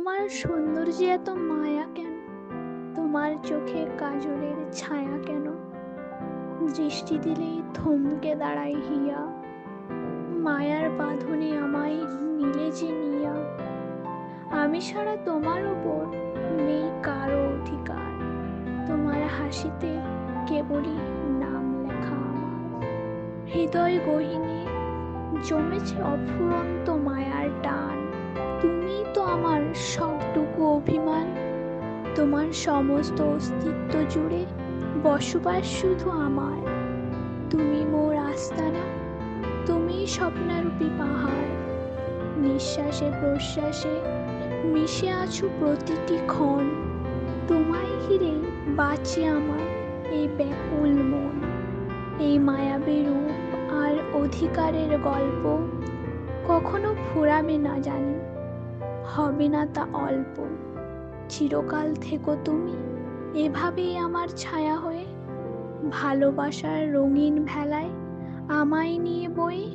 তোমার সৌন্দর্যে এত মায়া কেন? তোমার চোখে কাজলের ছায়া কেন? দৃষ্টি দিলেই থমকে দাঁড়াই হিয়া, মায়ার বাঁধনে আমায় নিলে যে নিয়া। আমি ছাড়া তোমার ওপর নেই কারো অধিকার, তোমার হাসিতে কেবলই নাম লেখা আমার। হৃদয় গহীনে জমেছে অফুরন্ত মায়ার টান, তুমি তো আমার সবটুকু অভিমান। তোমার সমস্ত অস্তিত্ব জুড়ে বসবাস শুধু আমার। তুমি মোর আস্তানা, তুমি স্বপ্নারূপী পাহাড়। নিঃশ্বাসে প্রশ্বাসে মিশে আছো প্রতিটি ক্ষণ। তোমায় ঘিরে বাঁচে আমার এই ব্যাকুল মন। এই মায়াবী রূপ আর অধিকারের গল্প কখনো ফুরাবে না জানি, হবে না তা অল্প। চিরকাল থেকো তুমি এভাবেই আমার ছায়া হয়ে, ভালোবাসার রঙিন ভেলায় আমায় নিয়ে বয়ে।